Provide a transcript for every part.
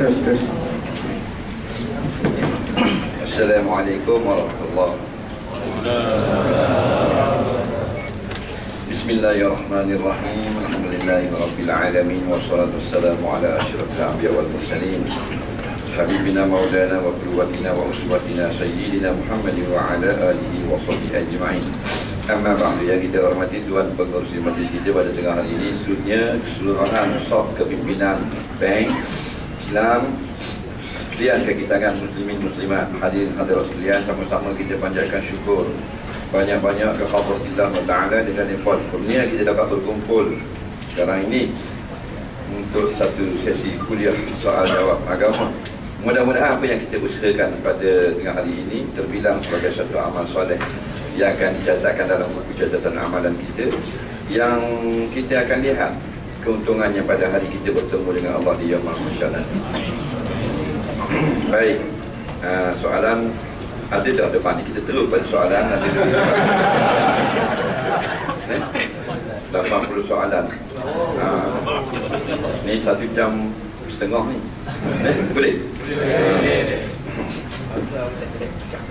Terus. Assalamualaikum warahmatullahi wabarakatuh. Bismillahirrahmanirrahim. Alhamdulillahirabbil alamin wassalatu wassalamu ala asyrafil anbiya wal mursalin habibina maulana wa qudwatina wa uswatina sayyidina Muhammadin wa ala alihi wa sahbihi ajma'in. Amma ba'du, yang kita hormati Tuan Pengerusi Majlis kita pada tengah hari ini, khususnya keseluruhan staf kepimpinan Bank Islam sekalian, kekitangan muslimin muslimat, hadirin hadirat sekalian, sama-sama kita panjatkan syukur banyak-banyak kepada Allah Ta'ala dengan nikmat kurnia kita dapat berkumpul sekarang ini untuk satu sesi kuliah soal jawab agama. Mudah-mudahan apa yang kita usahakan pada tengah hari ini terbilang sebagai satu amal soleh yang akan dicatatkan dalam buku catatan amalan kita, yang kita akan lihat keuntungannya pada hari kita bertemu dengan Allah di Yaumul Mahsyar nanti. Baik, soalan ada dah depan ni, kita terus pada soalan. Ada 80 soalan. Ni 1 jam setengah ni. Boleh?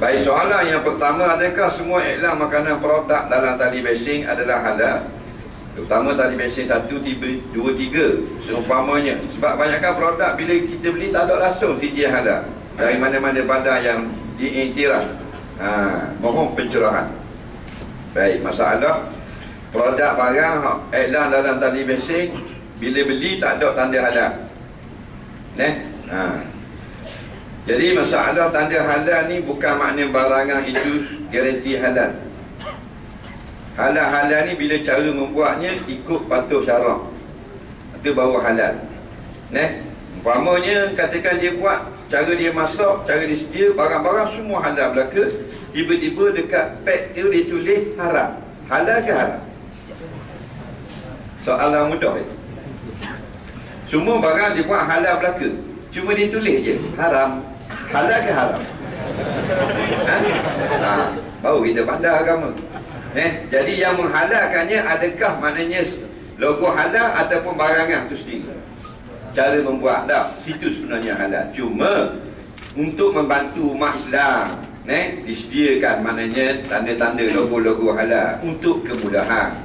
Baik, soalan yang pertama, adakah semua iklan makanan produk dalam tali basing adalah halal? Terutama tali basing 1, 2, 3 seumpamanya. Sebab banyakkan produk bila kita beli tak ada langsung sijil halal dari mana-mana badan yang diiktiraf. Mohon pencerahan. Baik, masalah produk barang iklan dalam tali basing bila beli tak ada tanda halal. Jadi masalah tanda halal ni bukan makna barangan itu garanti halal. Halal ni bila cara membuatnya ikut patuh syarak, itu baru halal. Umpamanya katakan dia buat, cara dia masak, cara dia sedia, barang-barang semua halal belaka, tiba-tiba dekat pack tu dia tulis haram. Halal ke haram? Soalan mudah itu. Semua barang dia buat halal belaka, cuma dia tulis je haram. Halal ke haram? Baru kita pandai agama. Jadi yang menghalalkannya adakah maknanya logo halal ataupun barangan tu sendiri? Cara membuat dah, situ sebenarnya halal. Cuma untuk membantu umat Islam, disediakan maknanya tanda-tanda logo-logo halal untuk kemudahan.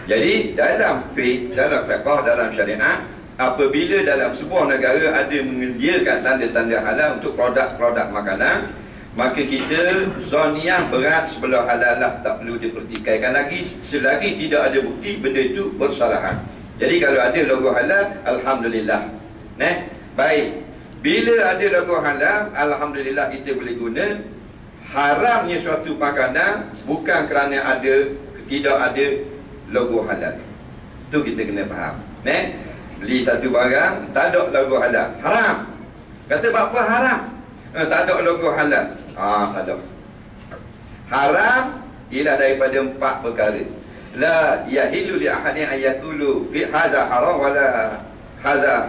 Jadi dalam fiqh, dalam fiqh, dalam syariat, apabila dalam sebuah negara ada menyediakan tanda-tanda halal untuk produk-produk makanan, maka kita zoniah berat sebelah halal lah, tak perlu dipertikaikan lagi selagi tidak ada bukti benda itu bersalahan. Jadi kalau ada logo halal, alhamdulillah. Baik, bila ada logo halal, alhamdulillah kita boleh guna. Haramnya suatu makanan bukan kerana tidak ada logo halal. Itu kita kena faham. Beli satu barang tak ada logo halal, haram. Kata apa haram? Tak ada logo halal. Tak ada. Haram ialah daripada 4 perkara. La yahillu li ahadin an yaqulu fi hadza haram wala hadza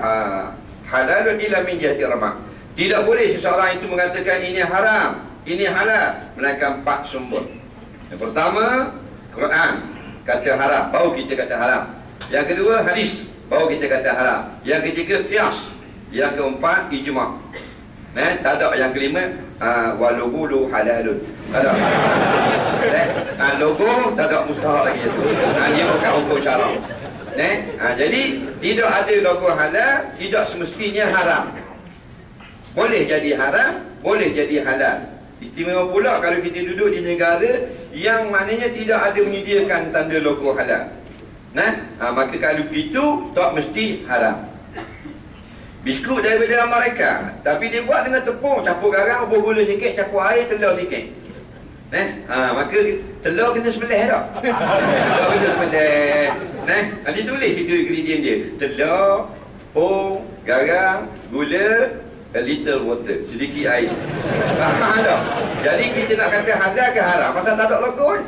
halalun illa min jihati ramah. Tidak boleh seseorang itu mengatakan ini haram, ini halal, melainkan 4 sumber. Yang pertama, Quran kata haram, baru kita kata haram. Yang kedua, hadis, baru kita kata haram. Yang ketiga, qiyas. Yang keempat, ijma'. Tak ada. Yang kelima, walugulu halalun. Tak ada. Logo tak ada mustahak lagi itu. Dia bukan hukum syarak. Jadi tidak ada logo halal, tidak semestinya haram. Boleh jadi haram, boleh jadi halal. Istimewa pula kalau kita duduk di negara yang maknanya tidak ada menyediakan tanda logo halal. Maka kalau begitu tak mesti haram. Biskut daripada Amerika, tapi dia buat dengan tepung, campur garam, campur gula sikit, campur air, telur sikit. Maka telur kena sebelah dah. Telur kena sebelah. Dia tulis itu ingredient dia. Telur, tepung, garam, gula, a little water, sedikit air. Jadi kita nak kata halal ke haram pasal tak ada logo.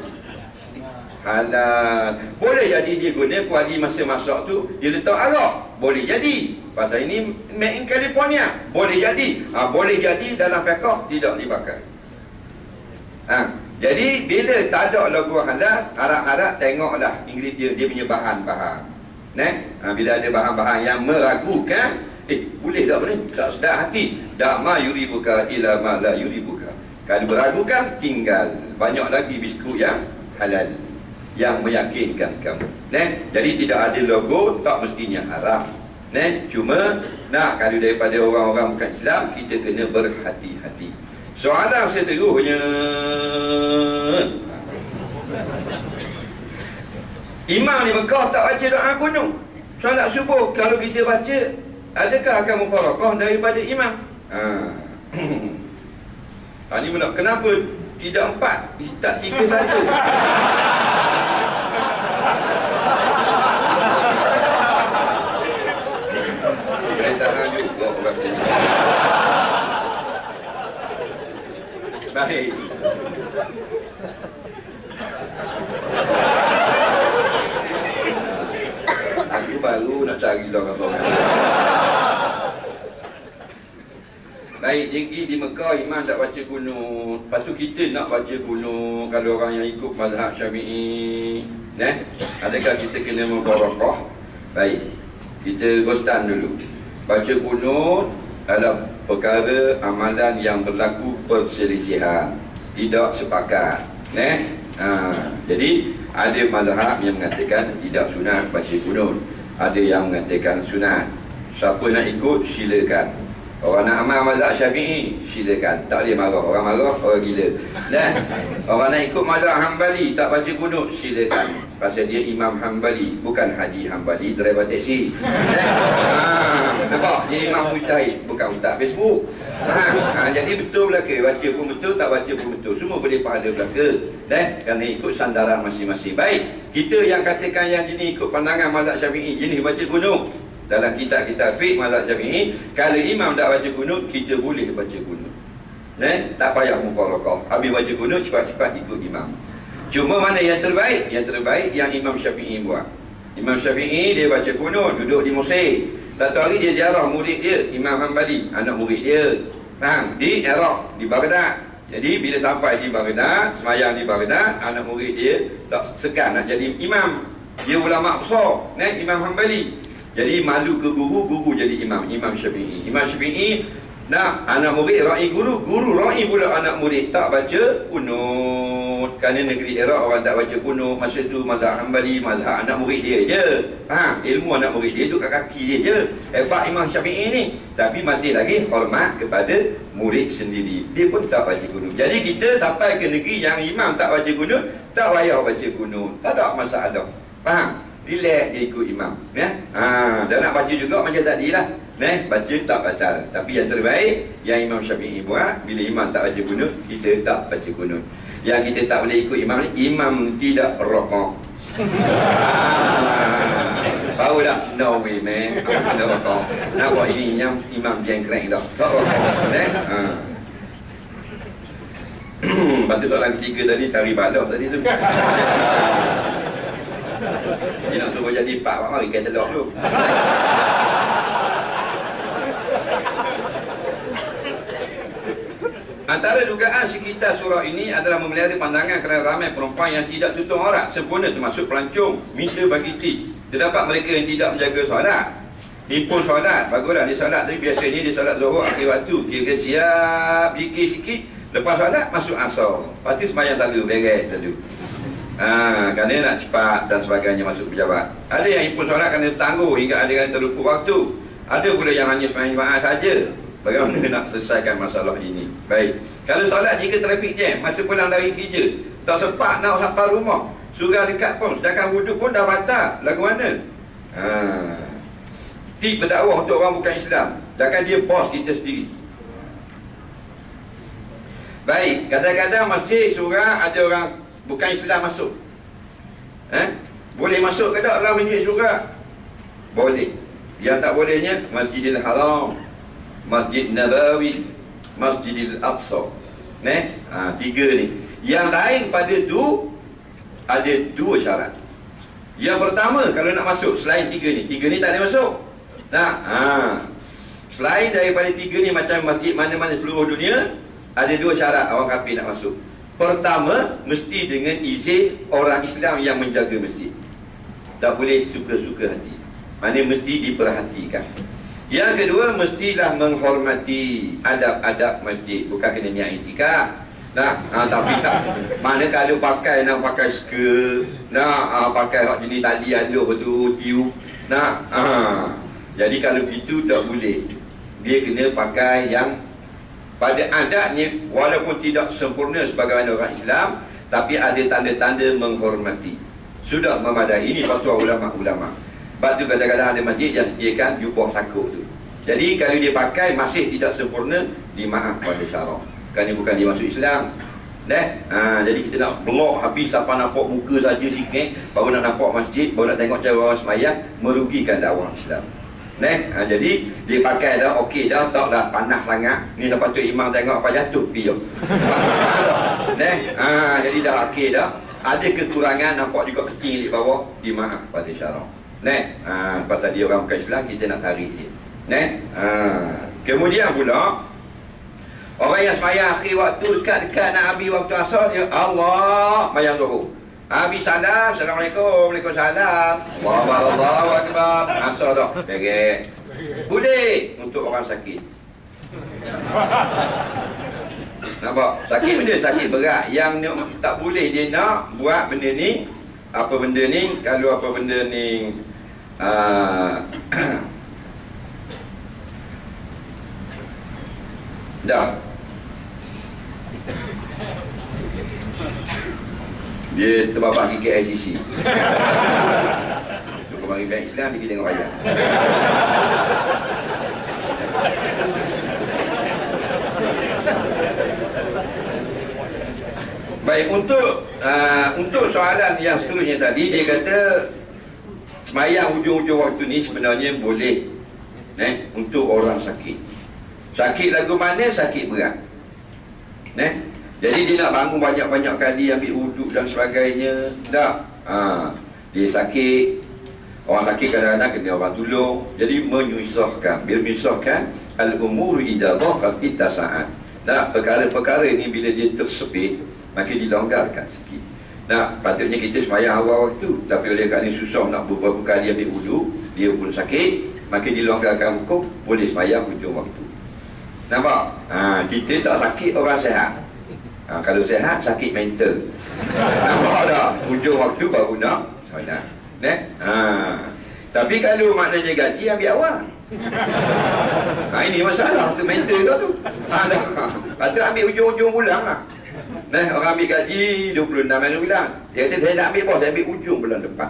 Halal. Boleh jadi dia guna kuali masa masak tu, dia letak arak. Boleh jadi. Pasal ini made in California. Boleh jadi. Boleh jadi dalam fiqh tidak dipakai. Jadi bila tak ada logo halal, harap-harap tengoklah ingredient dia punya bahan-bahan. Bila ada bahan-bahan yang meragukan, boleh tak ni? Tak sedar hati. Dak ma yuribuka ila ma la yuribuka. Kalau beragukan, tinggal banyak lagi biskut yang halal yang meyakinkan kamu. Jadi tidak ada logo, tak mestinya haram. Cuma kalau daripada orang-orang bukan Islam, kita kena berhati-hati. Soalan seterusnya, imam di Mekah tak baca doa kunut solat subuh. Kalau kita baca, adakah akan mufarakah daripada imam? Ini pula kenapa tidak 4, tak 3 saja? Saya tahan juga orang sini. Baik. Aku baru nak cari seorang-seorang. Baik, jadi di Mekah imam tak baca kunut. Lepas tu kita nak baca kunut kalau orang yang ikut mazhab Syafi'i. Adakah kita kena mubarakah? Baik, kita gostan dulu. Baca kunut adalah perkara amalan yang berlaku perselisihan, tidak sepakat. Jadi ada mazhab yang mengatakan tidak sunat baca kunut, ada yang mengatakan sunat. Siapa nak ikut silakan. Orang nak amal mazhab Syafi'i, silakan. Tak boleh marah. Orang marah, orang gila. Orang nak ikut mazhab Hambali, tak baca kunut, silakan. Pasal dia Imam Hambali, bukan Haji Hambali, driver taksi. Nampak? Dia Imam Mujtahid, bukan ustaz Facebook. Jadi betul belaka. Baca pun betul, tak baca pun betul. Semua boleh pahala belaka. Kerana ikut sandaran masing-masing. Baik, kita yang katakan yang jenis ikut pandangan mazhab Syafi'i, jenis baca kunut. Dalam kitab-kitab fiqh mazhab Syafi'i, kalau imam tak baca kunut, kita boleh baca kunut. Tak payah mufarakah. Habis baca kunut, cepat-cepat ikut imam. Cuma mana yang terbaik? Yang terbaik yang Imam Syafi'i buat. Imam Syafi'i dia baca kunut, duduk di Mesir. Satu hari dia ziarah murid dia, Imam Hambali, anak murid dia. Di Iraq, di Baghdad. Jadi bila sampai di Baghdad, semayang di Baghdad, anak murid dia tak segan nak jadi imam. Dia ulama besar, Imam Hambali. Jadi malu ke guru, guru jadi imam, Imam Syafi'i. Imam Syafi'i nak anak murid ra'i guru, guru ra'i pula anak murid. Tak baca kunut. Kerana negeri Iraq orang tak baca kunut. Masa tu mazhab Hambali, mazhab anak murid dia je. Ilmu anak murid dia duduk kat kaki dia je. Hebat Imam Syafi'i ni. Tapi masih lagi hormat kepada murid sendiri. Dia pun tak baca kunut. Jadi kita sampai ke negeri yang imam tak baca kunut, tak payah baca kunut. Tak ada masalah. Faham? Relax dia ikut imam. Dan nak baca juga macam tadi lah. Baca tak batal. Tapi yang terbaik yang Imam Syafi'i buat, bila imam tak baca kunut, kita tak baca kunut. Yang kita tak boleh ikut imam ni, imam tidak rokok. Tahu dah? No way man. Tidak rokok. Nak buat ini yang imam jengkreng dah. Tak rokok. Lepas tu soalan ketiga tadi, tari balah tadi tu. Dia nak suruh jadi pak, mari kita celok dulu. Antara dugaan sekitar surah ini adalah memelihara pandangan kerana ramai perempuan yang tidak tutup aurat sempurna, termasuk pelancong, minta bagi tea. Terdapat mereka yang tidak menjaga solat, himpun solat. Baguslah dia solat, tapi biasanya dia solat zuhur akhir waktu. Kira siap, zikir sikit, lepas solat masuk asar. Lepas tu sembahyang selalu, beres selalu. Kerana nak cepat dan sebagainya masuk pejabat. Ada yang himpun solat kerana tangguh hingga ada yang terlupa waktu. Ada pula yang hanya sembahyang jemaah saja. Bagaimana nak selesaikan masalah ini? Baik, kalau solat jika trafik jam, masa pulang dari kerja, tak sempat nak sampai rumah, surau dekat pun, sedangkan wuduk pun dah batal, lagu mana? Tip berdakwah untuk orang bukan Islam, sedangkan dia bos kita sendiri. Baik, kadang-kadang masjid, surau ada orang bukan Islam masuk. Boleh masuk ke tak dalam masjid surau? Boleh. Yang tak bolehnya Masjidil Haram, Masjid Nabawi, Masjidil Aqsa. Tiga ni. Yang lain pada tu ada dua syarat. Yang pertama, kalau nak masuk selain tiga ni tak boleh masuk. Selain daripada tiga ni, macam masjid mana-mana seluruh dunia, ada dua syarat orang kafir nak masuk. Pertama, mesti dengan izin orang Islam yang menjaga masjid. Tak boleh suka-suka hati. Maknanya mesti diperhatikan. Yang kedua, mestilah menghormati adab-adab masjid. Bukan kena niat iktikaf. Tapi tak. Mana kalau pakai, nak pakai skirt, pakai hak jenis tali aluh tu, tiup. Jadi kalau begitu tak boleh. Dia kena pakai yang pada adatnya, walaupun tidak sempurna sebagaimana orang Islam, tapi ada tanda-tanda menghormati. Sudah memadai. Ini fatwa ulama-ulama. Sebab tu kadang-kadang ada masjid yang sediakan jubah sakuk tu. Jadi kalau dia pakai masih tidak sempurna, dimaaf pada syarak. Kerana bukan dia masuk Islam. Jadi kita nak blok habis sampai nampak muka saja sikit, baru nak nampak masjid, baru nak tengok cara orang semayang, merugikan dakwah Islam. Jadi dia pakai dah, okey dah, taklah panas sangat. Ni sampai tu imam tengok apa jatuh piyo. Jadi dah okey dah. Ada kekurangan, nampak juga kecil di bawah, dimaaf pada syarak. Pasal dia orang bukan Islam, kita nak tarik dia. Kemudian pula orang yang semayang akhir waktu, dekat-dekat nak habis waktu asar, dia Allah mayang zuhur. Habis salam, Assalamualaikum, Waalaikumsalam, Allahu Akbar, asar dah, beres. Boleh untuk orang sakit. Nampak? Sakit benda sakit berat. Yang tak boleh dia nak buat benda ni. Apa benda ni? Kalau apa benda ni dah dia terbabak pergi ke ICC. So kemarin bank Islam dia pergi tengok wayang. Baik, untuk soalan yang seterusnya tadi, dia kata semayang hujung-hujung waktu ni sebenarnya boleh untuk orang sakit. Sakit lagu mana? Sakit berat. Jadi dia nak bangun banyak-banyak kali, ambil wuduk dan sebagainya. Tak. Dia sakit. Orang sakit kadang-kadang kena orang tolong. Jadi menyusahkan. Bila menyusahkan, al-umur idza dhaqat ittasa'at. Perkara-perkara ni bila dia tersepit, maka dilonggarkan sikit. Patutnya kita semayang awal waktu, tapi oleh kerana susah nak beberapa kali ambil wuduk, dia pun sakit, maka dilonggarkan hukum, boleh semayang hujung waktu. Nampak? Kita tak sakit, orang sihat. Kalau sihat, sakit mental. Nampak tak? Hujung waktu baru nak solat. Tapi kalau maknanya gaji, ambil awal. Ini masalah tu, mental kau tu. Patut ambil hujung-hujung bulan lah. Orang ambil gaji 26 hari bulan. Dia kata saya tak ambil bos, saya ambil ujung bulan depan.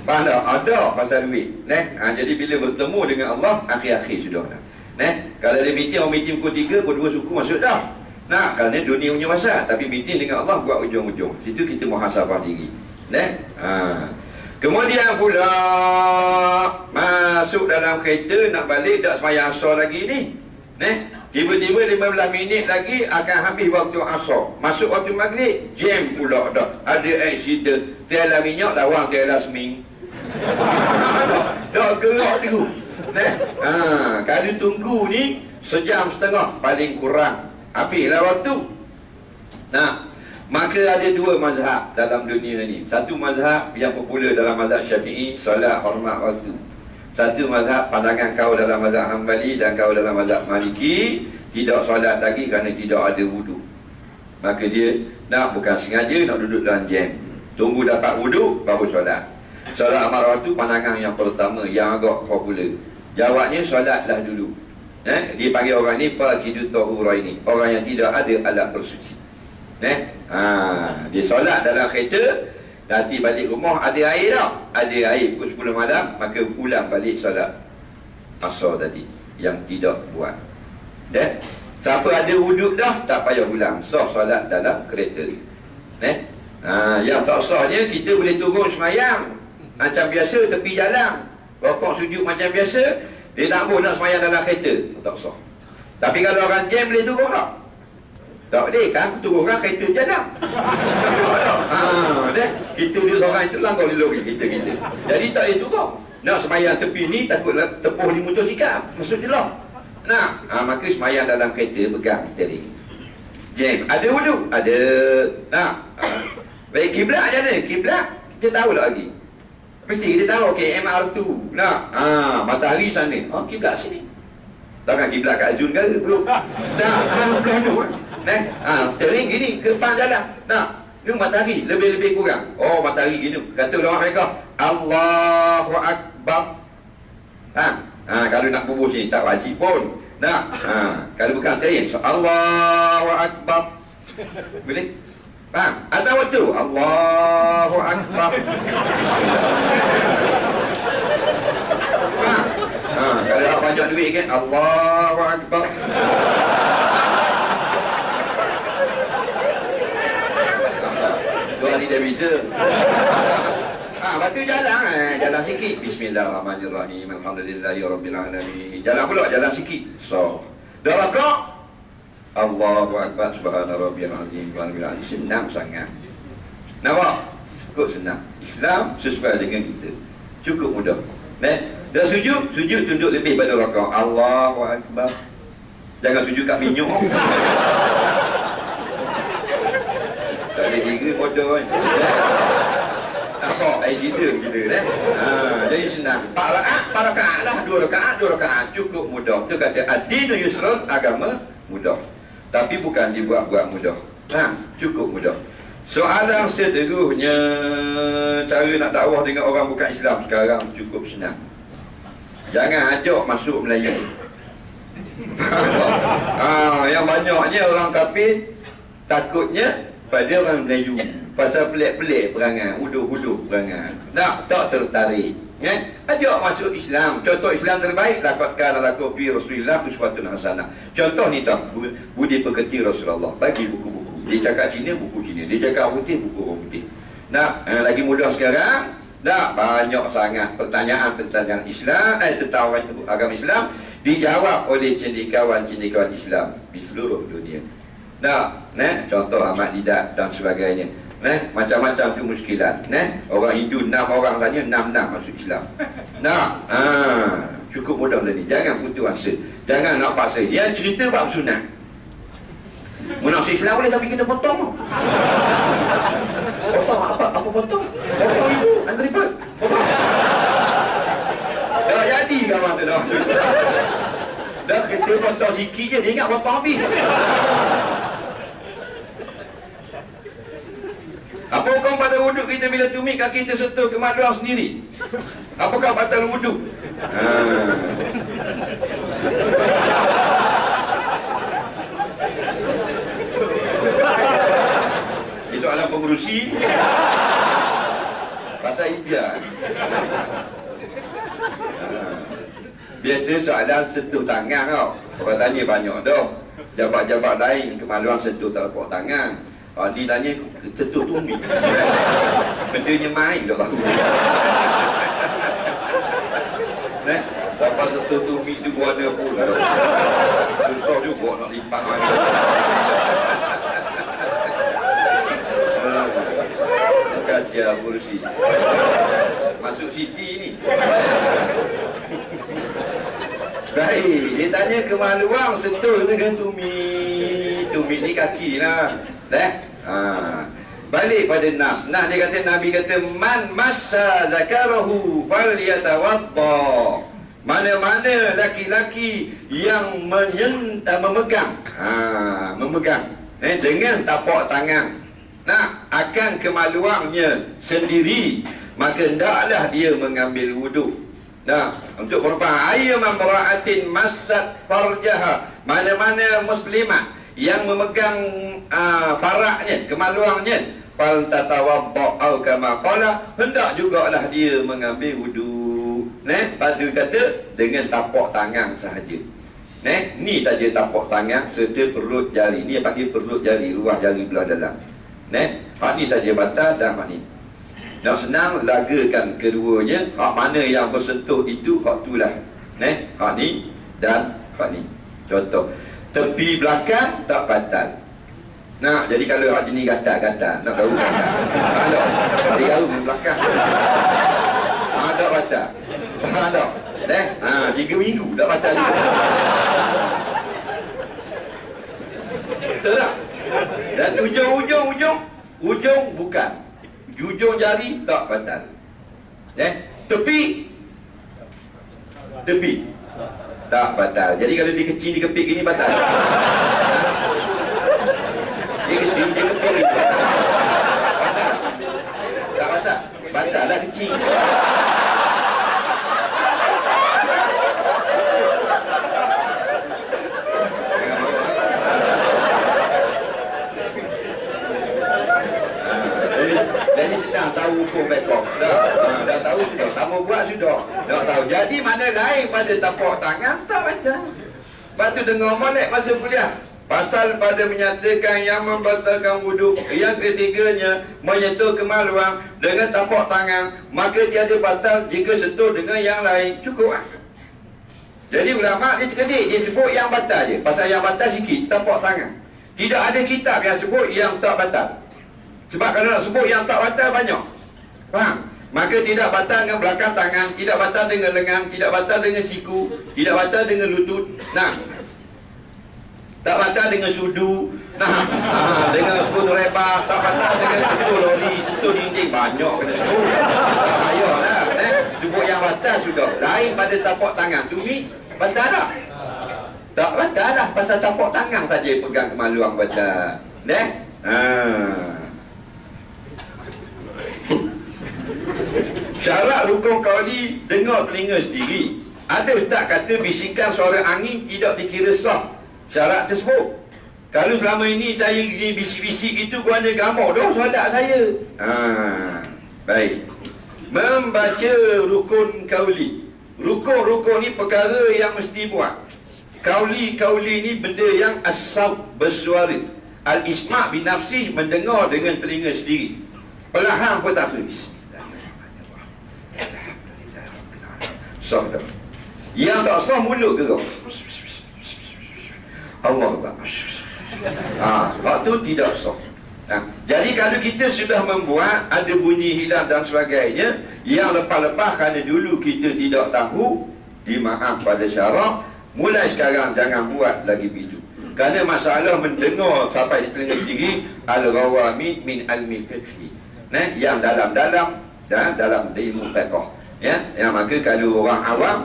Faham tak? Ada pasal duit. Jadi bila bertemu dengan Allah, akhir-akhir sudah dah. Kalau ada meeting, orang meeting pukul 3, pukul 2 suku masuk dah. Kerana dunia punya masa. Tapi meeting dengan Allah buat ujung-ujung. Situ kita muhasabah diri. Kemudian pula masuk dalam kereta nak balik, tak semayang asar lagi ni. Tiba-tiba 15 minit lagi akan habis waktu asar. Masuk waktu maghrib, jam pula dah. Ada accident, tiada minyak, lawang tiada seming. Dah gerak tu. Kalau tunggu ni sejam setengah paling kurang, habislah waktu. Maka ada dua mazhab dalam dunia ni. Satu mazhab yang popular dalam mazhab Syafi'i, solat hormat waktu. Satu mazhab, pandangan kau dalam mazhab Hambali dan kau dalam mazhab Maliki, tidak solat lagi kerana tidak ada wudu. Maka dia bukan sengaja nak duduk dalam jam, tunggu dapat wudu baru solat. Solat amal waktu, pandangan yang pertama yang agak popular. Jawabnya solatlah dulu. Dia panggil orang ni Faqidu Tahuraini, orang yang tidak ada alat bersuci. Dia solat dalam kereta, nanti balik rumah ada air tak? Ada air pukul 10 malam, maka ulang balik solat asar tadi yang tidak buat. Siapa ada wuduk dah, tak payah ulang, sah solat dalam kereta. Yang tak sahnya, kita boleh turun semayang macam biasa tepi jalan, rokok sujud macam biasa. Dia tak boleh nak semayang dalam kereta, tak sah. Tapi kalau orang jam boleh turun tak? Tak boleh kan, turun kan kereta jalan. Kita dia seorang itu langgar lori kita. Jadi tak boleh turun. Nak semayang tepi ni takutlah tepuh di motosikal, masuk jelah. Maka semayang dalam kereta, pegang steering. Jam, ada wudu? Ada. Baik, kiblat macam mana? Kiblat kita tahu lah lagi. Mesti kita tahu, okey, MR2. Nak, matahari sana. Oh, kiblat sini. Takkan kiblat kat Zul Negara, bro. Nak, belah tu. Sering gini, ke depan jalan. Nak, ni matahari, lebih-lebih kurang. Oh, matahari gini. Kata orang mereka, Allahu Akbar. Kalau nak kubur sini, tak wajib pun. Nak, kalau bukan tayin, so, Allahu Akbar. Boleh? Faham? Atau waktu Allahu Akbar. Kalau nak banyak duit kan, Allahu Akbar. Dua hari dah bisa. Lepas tu jalan, jalan sikit. Bismillahirrahmanirrahim. Alhamdulillahirrabbilalamin. Jalan pula, jalan sikit. So, dah rakak. Allahu Akbar, subhana rabbiyal azim, senang sangat. Nampak? Cukup senang. Islam sesuai dengan kita. Cukup mudah. Dah sujud, sujud tunduk lebih pada rakaat. Allahu Akbar. Jangan sujud kat minyak. Tak boleh kira bodoh kan. Nampak? Cerita kita kan. Jadi senang. 4 rakaat lah. 2 rakaat. Cukup mudah. Tu kata ad-dinu yusrun, agama mudah. Tapi bukan dibuat-buat mudah. Cukup mudah. Soalan seterusnya, cara nak dakwah dengan orang bukan Islam sekarang cukup senang. Jangan ajak masuk Melayu. Yang banyaknya orang kafir takutnya pada orang Melayu. Pasal pelik-pelik perangai, huduh-huduh perangai. Tak tertarik. Ajak masuk Islam. Contoh Islam terbaik, laqad kana lakum fi Rasulillah uswatun hasanah. Contoh ni tak, budi pekerti Rasulullah. Bagi buku-buku. Dia cakap Cina, buku Cina. Dia cakap orang putih, buku orang putih. Lagi mudah sekarang. Banyak sangat pertanyaan-pertanyaan Islam, tentang agama Islam dijawab oleh cendekiawan-cendekiawan Islam di seluruh dunia. Contoh Ahmad Didat dan sebagainya. Macam-macam kemuskilan. Orang Hindu 6 orang tanya, 6 masuk Islam. Cukup mudah lah ni. Jangan putus asa. Jangan nak paksa. Dia cerita bab sunat. Masuk Islam boleh, tapi kena potong. Potong apa? Apa potong? Potong itu. Anda ribut. Potong. Dah jadi kawan tu dah. Dah kita potong sikit je. Dia ingat potong habis. Apa hukum pada wuduk kita bila tumit kaki tersentuh kemaluan sendiri? Apakah batal wuduk? Ini soalan pengurusi pasal hijab. Biasa soalan sentuh tangan tau. Orang tanya banyak dah. Jabat-jabat lain kemaluan sentuh telapak tangan. Ni tanya sentuh tumit. Bendanya main tak tahu. Lepas sentuh tumit tu warna pula. Susah juga nak lipat lagi. Kajian kursi. Masuk Siti ni. Baik, dia tanya kemaluan sentuh dengan tumit. Tumit ni kaki lah. Balik pada nas. Dia kata, Nabi kata, man massa zakarahu falyatawadda. Mana-mana laki-laki yang memegang dengan tapak tangan akan kemaluannya sendiri, maka hendaklah dia mengambil wuduk. Untuk perempuan, ayyuman mara'atin massat farjaha, mana-mana muslimat yang memegang paraknya, kemaluannya, fal tatawadda au kama qala, hendak jugalah dia mengambil wuduk. Lepas kata dengan tapak tangan sahaja. Ni saja tapak tangan serta perut jari. Ni panggil perut jari, ruas jari belah dalam. Hak ni saja batas dan hak ni. Nak senang lagakan keduanya. Hak mana yang bersentuh itu, hak itulah. Hak ni dan hak ni. Contoh, tepi belakang tak batal. Jadi kalau hak jenis gatal-gatal, nak tahu gatal. Dia garu di belakang. Tak batal. Tak. 3 minggu tak batal juga. Betul tak? Dan ujung bukan. Ujung jari tak batal. Tepi tak batal. Jadi kalau dia kecil dia kepik gini batal. Dia kecil dia kepik gini batal. Tak batal. Batal lah kecil. Jadi sedang tahu hukum bekok. Dah tahu sudah. Kamu buat sudah. Dah tahu. Jadi mana lain pada tapak tangan tak baca. Lepas tu dengar molek masa kuliah. Pasal pada menyatakan yang membatalkan wuduk. Yang ketiganya menyentuh kemaluan dengan tapak tangan, maka tiada batal jika sentuh dengan yang lain. Cukup lah. Jadi ulama dia cerdik. Dia sebut yang batal je. Pasal yang batal sikit, tapak tangan. Tidak ada kitab yang sebut yang tak batal. Sebab kalau nak sebut yang tak batal banyak. Faham? Maka tidak batal dengan belakang tangan, tidak batal dengan lengan, tidak batal dengan siku, tidak batal dengan lutut. Nah, tak batal dengan sudu. Nah, dengan sudu rebas, tak batal dengan sudu lori, sentuh dinding. Banyak kena sebut. Payahlah. Sebut yang batal sudah. Lain pada tapak tangan. Tumi, batal tak? Tak batal lah. Pasal tapak tangan saja pegang kemaluan batal. Syarat rukun qauli dengar telinga sendiri. Ada ustaz kata bisikan suara angin tidak dikira sah syarat tersebut. Kalau selama ini saya bisik-bisik itu kerana gambar dah solat saya. Baik. Membaca rukun qauli. Rukun-rukun ni perkara yang mesti buat. Qauli ni benda yang as-saut, bersuara. Al-isma' binafsi, mendengar dengan telinga sendiri. Perlahan pun tak habis. Sah tak? Yang tak sah mulut gerak. Allah Akbar. Sebab tu tidak sah. Jadi kalau kita sudah membuat ada bunyi hilang dan sebagainya, yang lepas-lepas kerana dulu kita tidak tahu, dimaaf pada syarak, mulai sekarang jangan buat lagi begitu. Kerana masalah mendengar sampai di telinga sendiri al-rawami min al-fiqhi. Yang dalam-dalam dan dalam ilmu fiqh. Yang maka kalau orang awam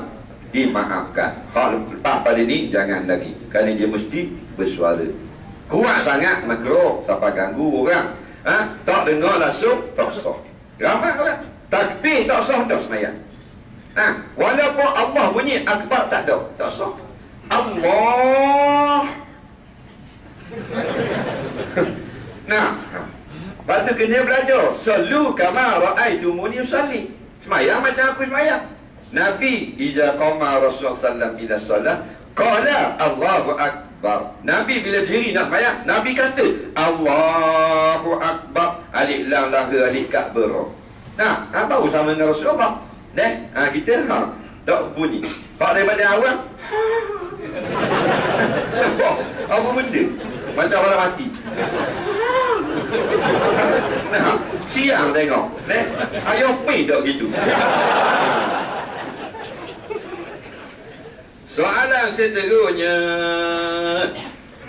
dimaafkan. Hal lepas pada ni jangan lagi. Kerana dia mesti bersuara. Kuat sangat makruh sampai ganggu orang. Tak dengar langsung tak sah. Ramai orang takbir tak sah dah semayang. Walaupun Allah bunyi akbar tak ada, tak sah. Allah. Lepas tu kena belajar. Sallu kama ra'aitumuni usalli. Semayang macam aku semayang. Nabi iza qama Rasulullah sallam ila salat qala Allahu akbar. Nabi bila diri nak semayang, Nabi kata Allahu akbar. Alif lam lam alif kabir. Apa sama dengan Rasulullah? Kita tak bunyi. Pak daripada awam. Apa benda? Macam orang mati. Siang tengok. Ayah pergi tak gitu. Soalan seterusnya,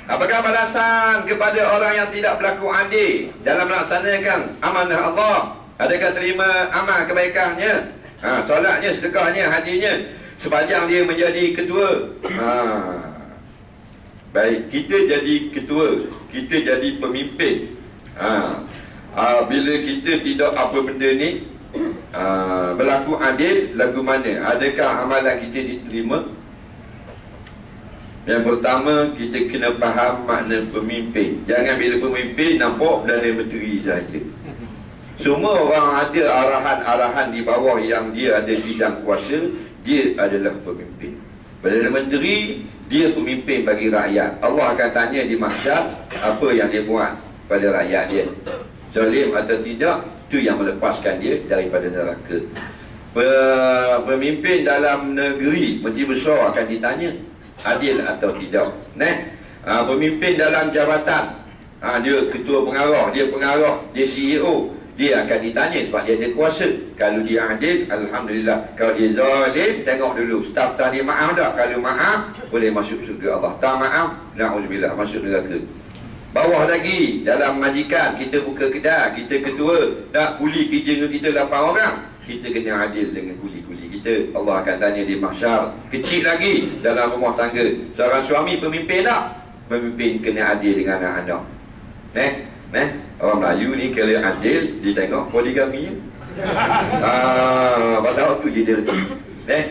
apakah balasan kepada orang yang tidak berlaku adil dalam melaksanakan amanah Allah? Adakah terima amal kebaikannya? Solatnya, sedekahnya, hajinya, sepanjang dia menjadi ketua. Baik, kita jadi ketua, kita jadi pemimpin. Bila kita tidak apa benda ni berlaku adil, lagu mana? Adakah amalan kita diterima? Yang pertama, kita kena faham makna pemimpin. Jangan bila pemimpin nampak Perdana Menteri saja. Semua orang ada arahan-arahan di bawah yang dia ada bidang kuasa, dia adalah pemimpin. Perdana Menteri, dia pemimpin bagi rakyat. Allah akan tanya di mahsyar apa yang dia buat pada rakyat dia. Zalim atau tidak, itu yang melepaskan dia daripada neraka. Pemimpin dalam negeri, Menteri Besar akan ditanya adil atau tidak. Pemimpin dalam jabatan, dia ketua pengarah, dia CEO, dia akan ditanya sebab dia ada kuasa. Kalau dia adil, alhamdulillah. Kalau dia zalim, tengok dulu staf tadi maaf tak. Kalau maaf, boleh masuk surga Allah. Tak maaf, na'udzubillah, masuk neraka. Bawah lagi, dalam majikan, kita buka kedai, kita ketua, kuli kerja dengan kita 8 orang. kita kena adil dengan kuli-kuli kita. Allah akan tanya di mahsyar. Kecil lagi dalam rumah tangga, seorang suami pemimpin tak? Pemimpin kena adil dengan anak-anak. Orang Melayu ni kalau adil, dia tengok poligami. Pasal tu dia dirti.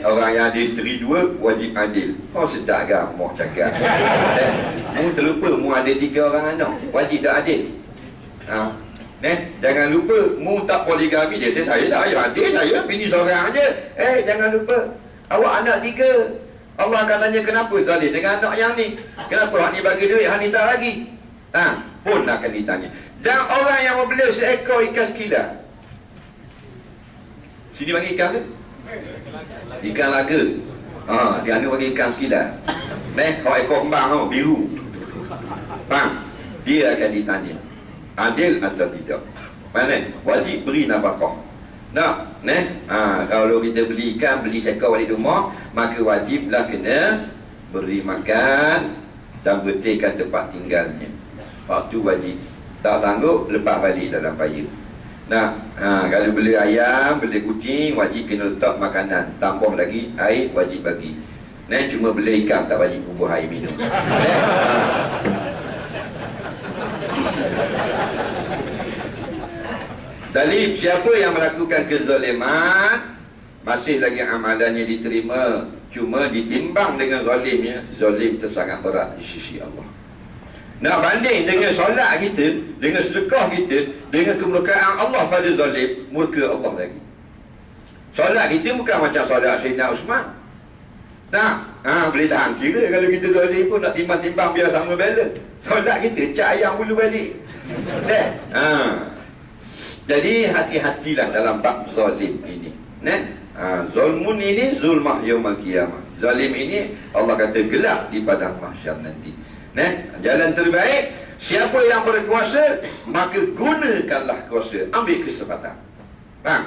Orang yang ada isteri 2 wajib adil. Oh sedap kan mak cakap. Mu terlupa mu ada 3 orang anak, wajib tak adil. Jangan lupa mu tak poligami. Dia kata saya tak adil, saya bini seorang je. Jangan lupa awak anak 3. Allah akan tanya kenapa zalim dengan anak yang ni. Kenapa hak ni bagi duit, hak ni tak bagi. Pun akan ditanya. Dan orang yang membeli seekor ikan sekilar. Sini bagi ikan ke? Ikan laga. Dia anu bagi ikan sekilar. Kalau ekor kembang tu, biru. Dia akan ditanya. Adil atau tidak? Mana? Wajib beri nafkah. Nak? Kalau kita beli ikan, beli seekor balik rumah, maka wajiblah kena beri makan dan betulkan tempat tinggalnya. Waktu wajib. Tak sanggup, lepas balik dalam paya. Kalau beli ayam, beli kucing, wajib kena letak makanan. Tambah lagi, air wajib bagi. Cuma beli ikan, tak wajib kubur air minum. Dalil, siapa yang melakukan kezaliman, masih lagi amalannya diterima, cuma ditimbang dengan zalimnya, zalim tersangat berat di sisi Allah. Nak banding dengan solat kita, dengan sedekah kita, dengan kemurkaan Allah pada zalim, murka Allah lagi. Solat kita bukan macam solat Sayyidina Usman. Boleh tahan kira kalau kita zalim pun nak timbang-timbang biar sama balance. Solat kita cak ayam bulu balik. Jadi hati-hatilah dalam bab zalim ini. Zulmun ini zulmah yaumul qiyamah. Zalim ini Allah kata gelap di padang mahsyar nanti. Jalan terbaik, siapa yang berkuasa, maka gunakanlah kuasa. Ambil kesempatan.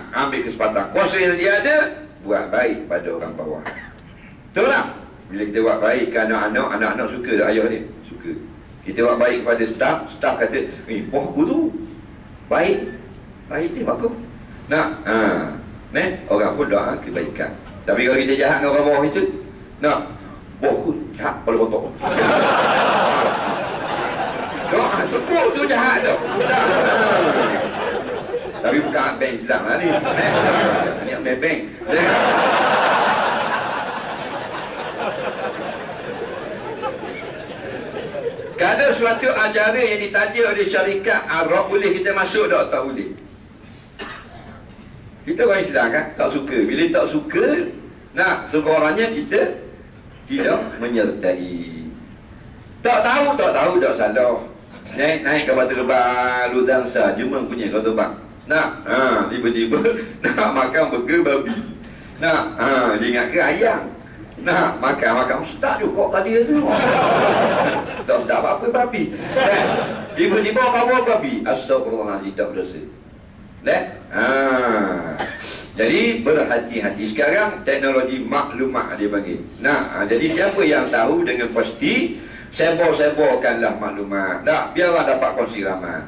Ambil kesempatan. Kuasa yang dia ada, buat baik pada orang bawah. Betul tak? Bila kita buat baik ke anak-anak, anak-anak suka tak ayah dia? Suka. Kita buat baik kepada staff, staff kata, bawah guru baik. Baik ni bagus. Orang pun doa kebaikan. Tapi kalau kita jahat dengan orang bawah itu, bohong, jahat pada kotor. Doa sebut tu jahat tu. Tapi bukan bank Islam lah ni. Ni bank. Kalau suatu acara yang ditaja oleh syarikat Arab, boleh kita masuk tak? Tak boleh. Kita orang Islam kan, tak suka. Bila tak suka, sekurang-kurangnya kita tidak menyertai. Tak tahu tak salah. Naik kapal terbang Lufthansa, Jerman punya kapal terbang. Tiba-tiba nak makan burger babi. Dia ingat ke ayam. Makan ustaz tu kok tadi tu. Tak apa-apa babi. Tiba-tiba kawan babi. Astagfirullahaladzim, tak berdosa. Jadi berhati-hati. Sekarang teknologi maklumat dia panggil. Jadi siapa yang tahu dengan pasti, sebor-seborkanlah maklumat. Biarlah dapat kongsi ramai.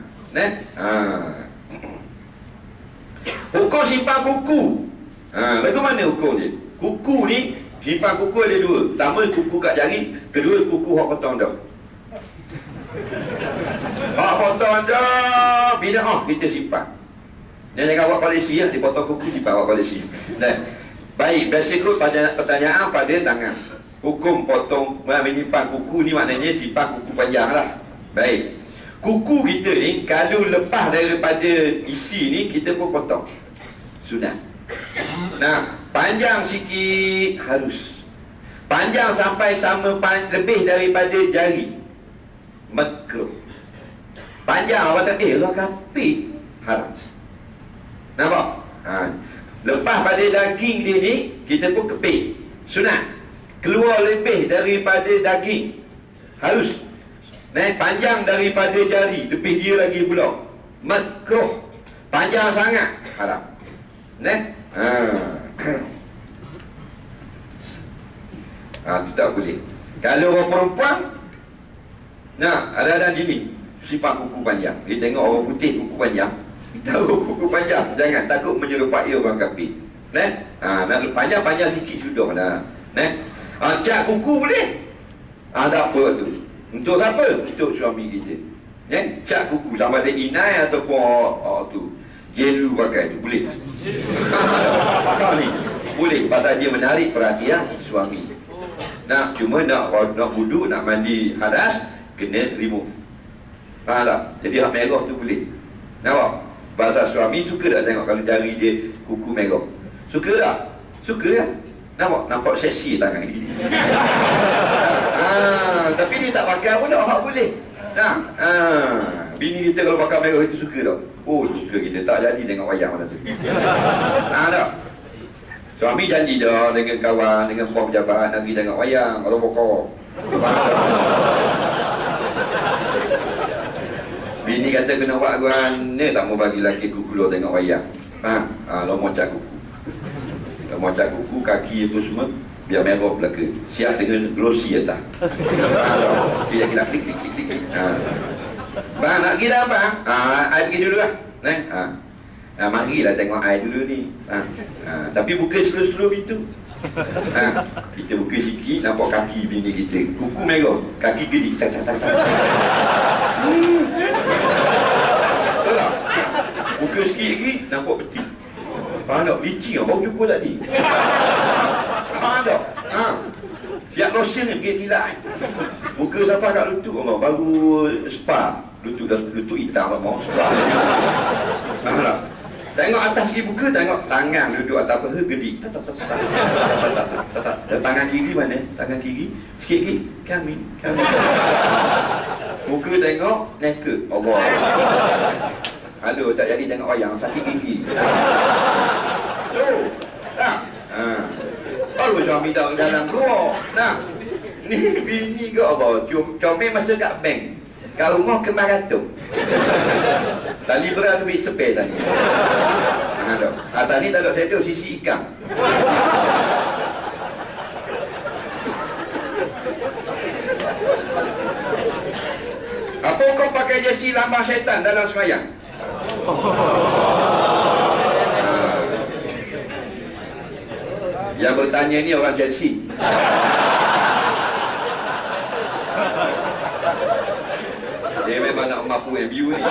Hukum simpan kuku. Bagaimana hukum dia? Kuku ni, simpan kuku ada 2. Pertama kuku kat jari, kedua kuku hak potong dah. Hak potong dah, bila kita simpan. Dia jangan buat koleksi lah, dipotong kuku simpan buat koleksi. Baik, berikut pada pertanyaan pada tangan. Hukum potong menyimpan kuku ni maknanya simpan kuku panjang lah. Baik, kuku kita ni kalau lepas daripada isi ni, kita pun potong. Sudah. Panjang sikit harus. Panjang sampai sama lebih daripada jari, makruh. Panjang awak tak lah kapit, haram. Nampak? Lepas pada daging dia ni, kita pun kepit. Sunat. Keluar lebih daripada daging, harus. Panjang daripada jari, lebih dia lagi pula, makruh. Panjang sangat, haram. Itu tak boleh. Kalau orang perempuan, ada gini, simpan kuku panjang. Dia tengok orang putih kuku panjang, Taruh kuku panjang, jangan takut menyerupai orang kafir. Nak panjang sikit sudah dah. Cat kuku boleh. Tak apa tu. Untuk siapa? Untuk suami kita. Cat kuku sama ada inai ataupun tu jelu pakai tu boleh. Ni boleh pasal dia menarik perhatian suami. Cuma nak wudu, nak mandi hadas kena remove. Faham tak? Jadi hak merah tu boleh. Nampak? Bahasa suami suka tak tengok kalau jari dia kuku merah? Suka tak? Suka lah. Nampak seksi tangan gini. Tapi dia tak pakai pun tak boleh. Bini kita kalau pakai merah itu suka tak? Suka kita. Tak jadi tengok wayang mana tu. Tak? Suami janji dah dengan kawan, dengan bos pejabat nak pergi tengok wayang. Kalau pokok. Bini kata kena buat guana tak mau bagi lelaki ku keluar tengok wayang. Lomor cat kuku. Lomor cat kuku, kaki itu semua biar merah belaka. Siap dengan glossy atas. Kira klik. Bang nak pergi dah bang? I pergi dulu lah. Marilah tengok I dulu ni. Tapi buka slow-slow pintu. Kita buka sikit, nampak kaki bini kita. Kuku merah, kaki gedik. Betul tak? Buka sikit lagi, nampak peti. Faham tak? Licin bau cukur tadi. Faham tak? Siap lotion ni, pergi gila. Buka sampai kat lutut orang, baru spa. Lutut hitam mau spa. Faham tak? Tengok atas dia buka, tengok tangan duduk atas paha gedik. Dan tangan kiri mana? Tangan kiri sikit lagi. Kami. Muka tengok neka. Allah. Halo, tak jadi tengok wayang, sakit gigi. Baru suami dah dalam keluar. Ni bini ke Allah, comel masa kat bank. Kat rumah ke maraton. Tali berat tu beri sepel tadi. Tadi tak ada settle sisi ikan. Apa kau pakai jersey lambang syaitan dalam semayang? Yang bertanya ni orang Chelsea. Dia memang nak mampu MU ni.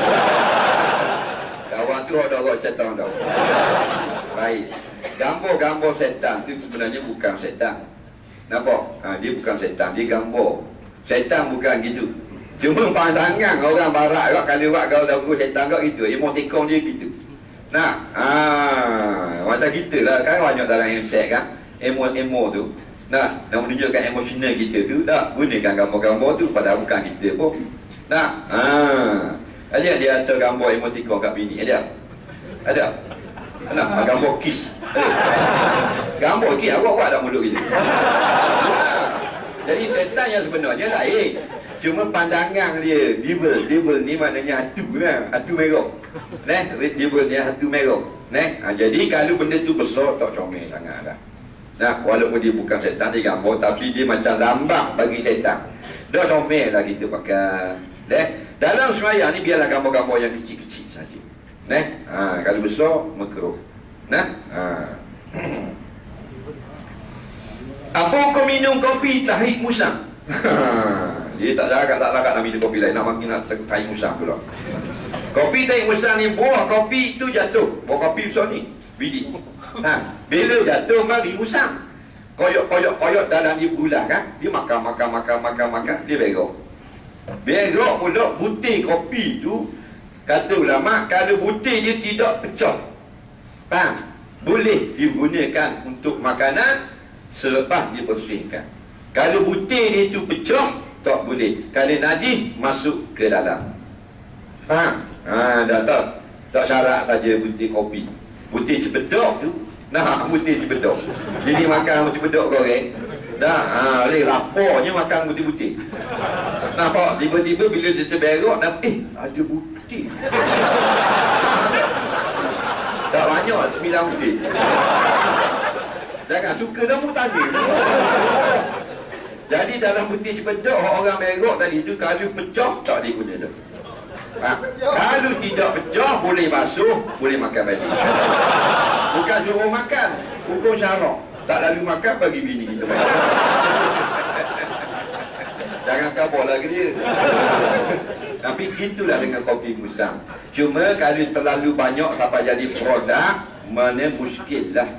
Kawan tu ada orang catang tau. Baik. Gambar-gambar setan tu sebenarnya bukan setan. Nampak? Dia bukan setan, dia gambar. Setan bukan gitu. Cuma pandangan orang barat kalau buat gaul-gaul setan kau gitu. Emotikon dia gitu. Macam kita lah kan banyak dalam handset kan. Emo tu. Nak menunjukkan emosional kita tu, gunakan gambar-gambar tu pada bukan kita pun. Ada dia hantar gambar emotikon kat bini. Ada. Gambar kiss. Gambar kiss awak buat tak mulut kita. Jadi setan yang sebenarnya lain. Cuma pandangan dia, devil ni maknanya hantu lah, hantu merah. Devil ni hantu merah. Jadi kalau benda tu besar tak comel sangat dah. Walaupun dia bukan setan, dia gambar, tapi dia macam lambang bagi setan. Dah comel lah kita pakai. Dalam semayang ni biarlah gambar-gambar yang kecil-kecil saja. Kalau besar makruh. Apa kau minum kopi tahid musang? Dia tak lakat nak minum kopi lain, nak makin nak tahid musang pula. Kopi tahid musang ni, buah kopi tu jatuh. Buah kopi besar ni, biji. Bila jatuh mari musang. Koyok dalam dia bulan kan. Dia makan, dia berok. Berok pula butir kopi tu. Kata ulama, kalau butir dia tidak pecah, boleh digunakan untuk makanan selepas dibersihkan. Kalau butir dia tu pecah, tak boleh. Kalau najis, masuk ke dalam. Dah tak syarat saja butir kopi. Butir cipedok tu, butir cipedok. Jadi makan cipedok goreng. Lapornya makan butir-butir. Nampak? Tiba-tiba bila dia terberok, ada butir. Tak banyak 9 butir. Jangan suka dah mu tanya. Jadi dalam butir cipedok orang berok tadi tu, kalau pecah tak diguna dah. Kalau tidak pecah, boleh basuh, boleh makan balik. Bukan suruh makan, hukum syarak. Tak lalu makan, bagi bini kita makan. Jangan kabur lagi dia. Tapi gitulah dengan kopi musang. Cuma kalau terlalu banyak sampai jadi produk, mana muskil lah.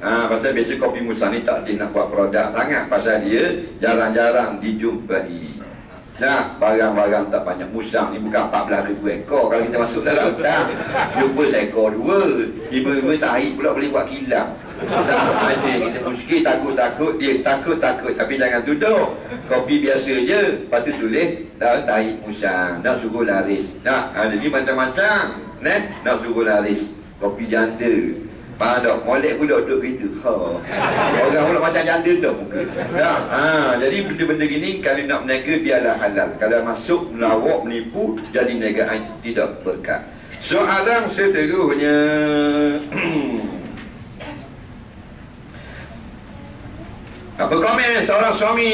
Pasal biasa kopi musang ni tak nak buat produk sangat. Pasal dia jarang-jarang dijumpai. Barang-barang tak banyak. Musang ni bukan 14,000 ekor. Kalau kita masuk dalam hutan, jumpa seekor dua, tiba-tiba tahi pula boleh buat kilang. Ada kita muskil, takut-takut. Dia takut-takut, tapi jangan tuduh. Kopi biasa je, lepas tu tulis tahi musang, nak suruh laris. Jadi macam-macam nak suruh laris. Kopi janda, Pak molek pula duduk gitu. Orang pula macam janda tu muka. Jadi benda-benda gini kalau nak berniaga biarlah halal. Kalau masuk melawak, menipu, jadi niagaan tidak berkat. Soalan seterusnya. Apa komen seorang suami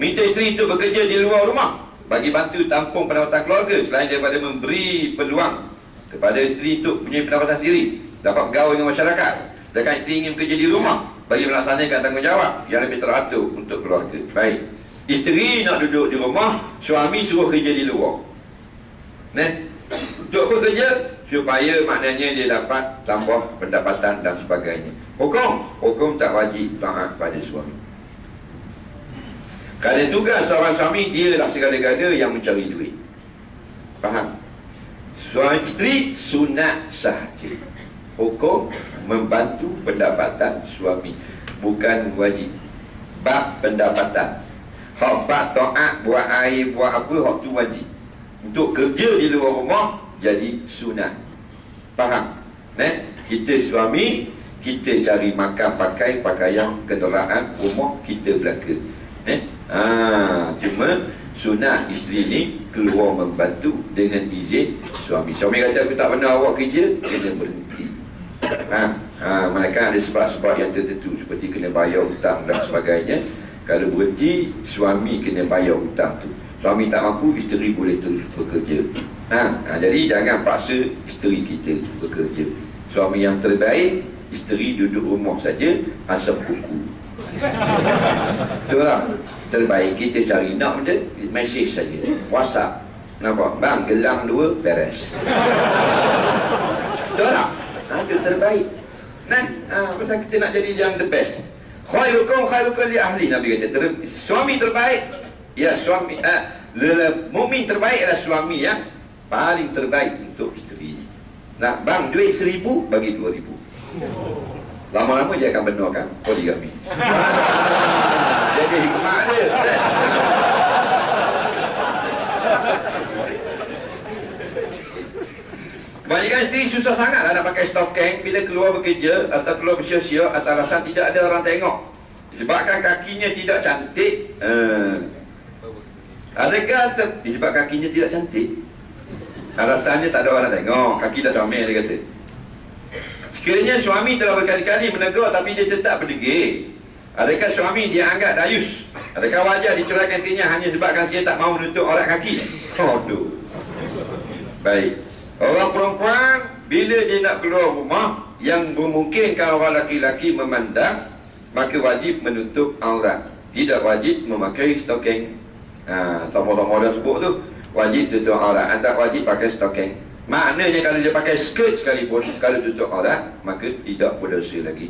minta isteri itu bekerja di luar rumah bagi bantu tampung pendapatan keluarga selain daripada memberi peluang kepada isteri itu punya pendapatan sendiri, dapat bergaul dengan masyarakat. Sedangkan isteri ingin bekerja di rumah bagi melaksanakan tanggungjawab yang lebih teratur untuk keluarga. Baik, isteri nak duduk di rumah, suami suruh kerja di luar. Untuk apa kerja? Supaya maknanya dia dapat tambah pendapatan dan sebagainya. Hukum tak wajib taat pada suami. Kerana tugas seorang suami, dia adalah segala-galanya yang mencari duit. Faham? Suami isteri sunat sahaja. Hukum membantu pendapatan suami, bukan wajib. Bab pendapatan, hak bab taat, buat air, buat apa, hak tu wajib. Untuk kerja di luar rumah jadi sunat. Faham? Kita suami, kita cari makan, pakai, pakaian, kenderaan, rumah kita belaka. Cuma sunat isteri ni keluar membantu dengan izin suami. Suami kata aku tak pernah awak kerja, kena berhenti. Mereka ada sebab-sebab yang tertentu seperti kena bayar hutang dan sebagainya. Kalau berhenti, suami kena bayar hutang tu. Suami tak mampu, isteri boleh terus bekerja. Jadi jangan paksa isteri kita bekerja. Suami yang terbaik, isteri duduk rumah saja, asap kuku. Betul lah. Terbaik kita cari nak benda, mesej saja, WhatsApp. Nampak? Bang, gelang 2, beres. Betul tak? Itu terbaik. Pasal kita nak jadi yang the best. Khairukum li ahli. Nabi kata, suami terbaik, ya suami, mukmin terbaik adalah suami yang paling terbaik untuk isterinya. Bang, duit 1,000, bagi 2,000. Lama-lama dia akan benarkan poligami. Jadi hikmah dia. Kebanyakan isteri susah sangat nak pakai stokeng bila keluar bekerja atau keluar bersia-sia atau rasa tidak ada orang tengok. Disebabkan kakinya tidak cantik. Adakah disebab kakinya tidak cantik? Rasanya tak ada orang tengok, kaki dah comel, dia kata. Sekiranya suami telah berkali-kali menegur tapi dia tetap berdegil, adakah suami dia anggap dayus? Adakah wajar diceraikan isterinya hanya sebabkan dia tak mahu menutup aurat kaki? Baik. Orang perempuan bila dia nak keluar rumah yang memungkinkan orang laki-laki memandang, maka wajib menutup aurat. Tidak wajib memakai stokeng. Sama-sama dah sebut tu, wajib tutup aurat. Tak wajib pakai stokeng. Maknanya kalau dia pakai skirt sekalipun, kalau tutup aurat, maka tidak berdosa lagi.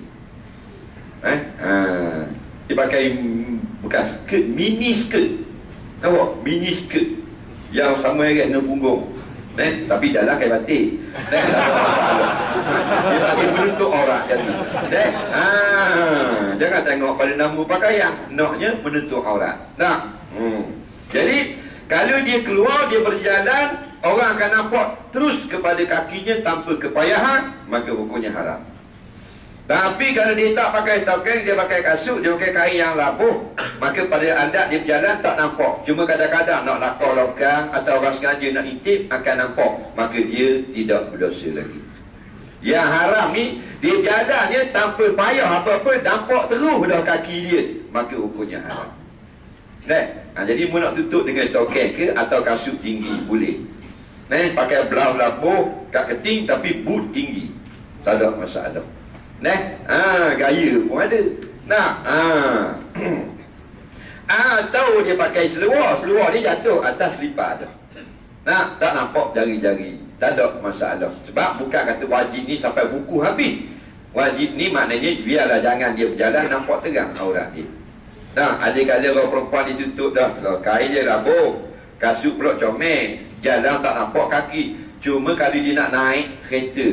Dia pakai bukan skirt, mini skirt. Nampak? Mini skirt yang sama dengan punggung. Tapi dalam kain batik. Dia pakai menutup aurat jadi. Jangan tengok pada nama pakaian, naknya menutup aurat. Jadi kalau dia keluar, dia berjalan, orang akan nampak terus kepada kakinya tanpa kepayahan, maka hukumnya haram. Tapi kalau dia tak pakai stokeng, dia pakai kasut, dia pakai kain yang labuh, maka pada adat dia berjalan tak nampak. Cuma kadang-kadang nak lakar lokang atau orang sengaja nak intip, akan nampak, maka dia tidak berdosa lagi. Yang haram ni, dia jalannya tanpa payah apa-apa, nampak terus dah kaki dia, maka hukumnya haram. Jadi mu nak tutup dengan stokeng ke atau kasut tinggi, boleh. Pakai blouse labuh kat keting tapi boot tinggi, tak ada masalah. Gaya pun ada. Tahu dia pakai seluar dia jatuh atas selipar tu. Tak nampak jari-jari, tak ada masalah. Sebab bukan kata wajib ni sampai buku habis. Wajib ni maknanya biarlah jangan dia berjalan nampak terang aurat dia. Ada kala orang perempuan ditutup dah, kain dia labuh, kasut pula comel, jalan tak nampak kaki. Cuma kalau dia nak naik kereta,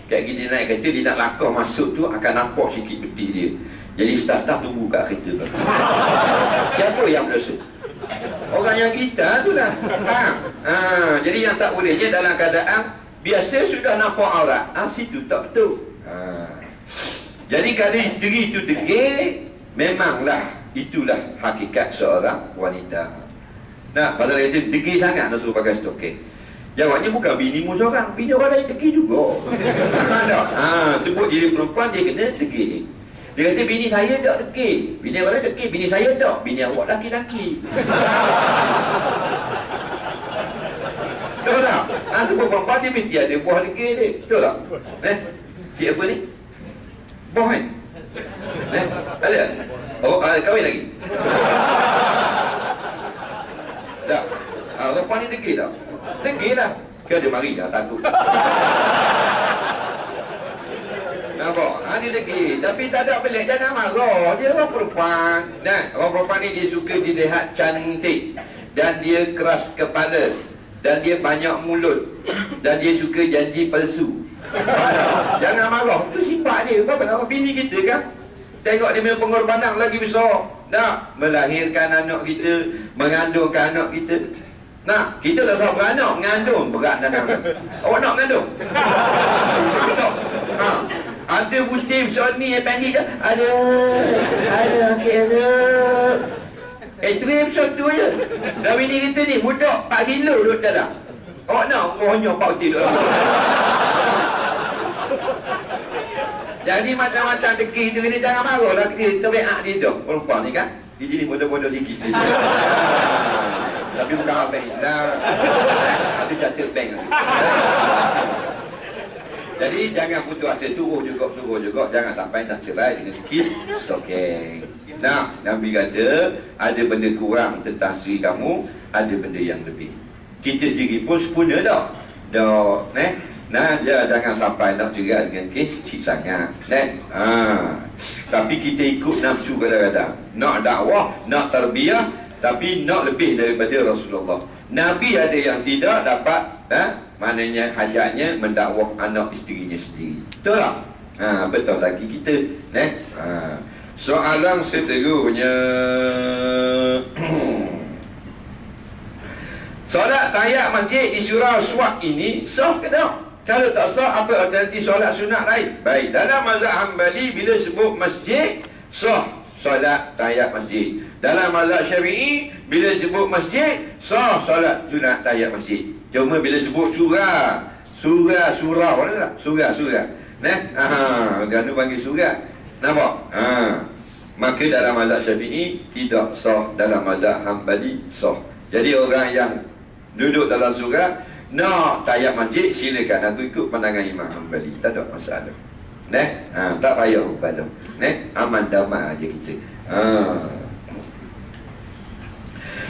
kayak gini naik kereta, dia nak langkah masuk tu akan nampak sikit peti dia. Jadi staf-staf tunggu kat kereta tu. Siapa yang berdosa? Orang yang kita tu lah. Jadi yang tak bolehnya dalam keadaan biasa sudah nampak aurat, situ tak betul. Jadi kalau isteri itu degil, memanglah itulah hakikat seorang wanita. Pasal kata degil sangat nak suruh pakai stokeng. Jawabnya bukan bini mu seorang, bini orang lain degil juga. Sebut diri perempuan dia kena degil. Dia kata bini saya tak degil, bini orang lain degil, bini saya tak, bini awak laki-laki. Betul tak? Sebut perempuan dia mesti ada buah degil dia. Betul tak? Si apa ni? Buah kan? Ada? Kahwin lagi? Tak? Perempuan ni degil tak? Degil lah. Kau ada mari, jangan takut. Nampak? Dia degil. Tapi tak ada pelik, jangan marah. Dia orang perempuan. Orang perempuan ni dia suka dilihat cantik. Dan dia keras kepala. Dan dia banyak mulut. Dan dia suka janji palsu. Jangan marah. Itu sifat dia. Apa nama bini kita kan? Tengok dia punya pengorbanan lagi besar. Melahirkan anak kita, mengandungkan anak kita. Kita tak usah beranak, mengandung berat dalam. Awak nak mengandung? Ada butir Sony pendek ke? Ada, okey ada. X-ray episode tu je. Dah bini kita ni budak 4 kilo duduk dalam. Awak nak mohonnya 4 butir duduk dalam. Jadi macam-macam degil tu ni, jangan marah lah. Kita beak dia tu. Perempuan ni kan, dia ni bodoh-bodoh sikit. Tapi bukan bank Islam. Ada catat bank. Jadi jangan putus asa, suruh juga. Jangan sampai nak cerai dengan sikit stokeng. Nabi kata, ada benda kurang tentang isteri kamu, ada benda yang lebih. Kita sendiri pun sempurna tak? Jangan sampai nak cerai dengan kes kecil sangat. Tapi kita ikut nafsu kadang-kadang. Nak dakwah, nak tarbiyah, tapi nak lebih daripada Rasulullah. Nabi ada yang tidak dapat, maknanya hajatnya mendakwah anak isterinya sendiri. Betul tak? Betul lagi kita. Soalan seterusnya. Solat tahiyat masjid di surau Swat ini sah ke tak? Kalau tak sah, apa alternatif solat sunat lain? Baik, dalam mazhab Hanbali bila sebut masjid, sah solat tahiyat masjid. Dalam mazhab Syafi'i bila sebut masjid, sah solat sunat tahiyat masjid. Cuma bila sebut surah mana tak? Surah. Ganu panggil surah. Nampak? Maka dalam mazhab Syafi'i tidak sah, dalam mazhab Hanbali sah. Jadi orang yang duduk dalam surah nak tahiyat masjid, silakan, aku ikut pandangan Imam Hanbali, tak ada masalah. Tak payah balau. Aman damai aja kita.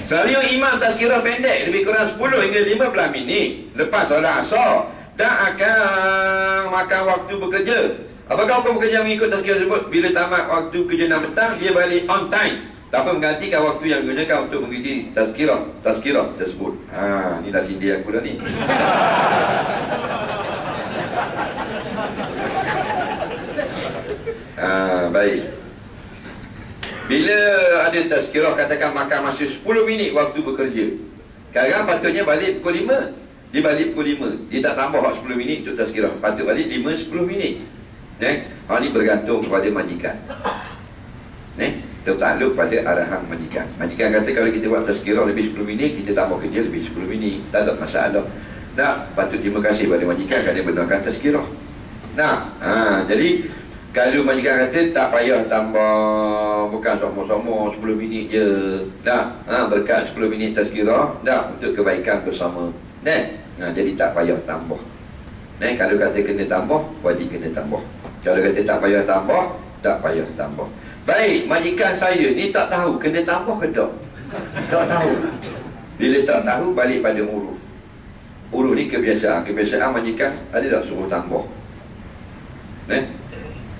Selalu imam tazkirah pendek lebih kurang 10 hingga 15 minit lepas solat asar, tak akan makan waktu bekerja. Apakah hukum bekerja mengikut tazkirah tersebut? Bila tamat waktu kerja 6 petang, dia balik on time, tak apa menggantikan waktu yang digunakan untuk mengikuti tazkirah tersebut. Inilah sindir aku dah ni. Baik. Bila ada tazkirah, katakan makan masa 10 minit waktu bekerja, sekarang patutnya balik pukul 5. Dia balik pukul 5, dia tak tambah 10 minit untuk tazkirah, patut balik 5-10 minit. Hal ni bergantung kepada majikan. Tertakluk pada arahan majikan. Majikan kata kalau kita buat tazkirah lebih 10 minit, kita tambah kerja lebih 10 minit, tak ada masalah. Patut terima kasih pada majikan kerana benarkan tazkirah. Jadi kalau majikan kata tak payah tambah, bukan sama-sama 10 minit je, berkat 10 minit tazkirah, untuk kebaikan bersama. Jadi tak payah tambah. Kalau kata kena tambah, wajib kena tambah. Kalau kata tak payah tambah, tak payah tambah. Baik, majikan saya ni tak tahu kena tambah ke tak? Tak tahu. Bila tak tahu, balik pada urus. Urus ni kebiasaan. Kebiasaan majikan ada tak suruh tambah?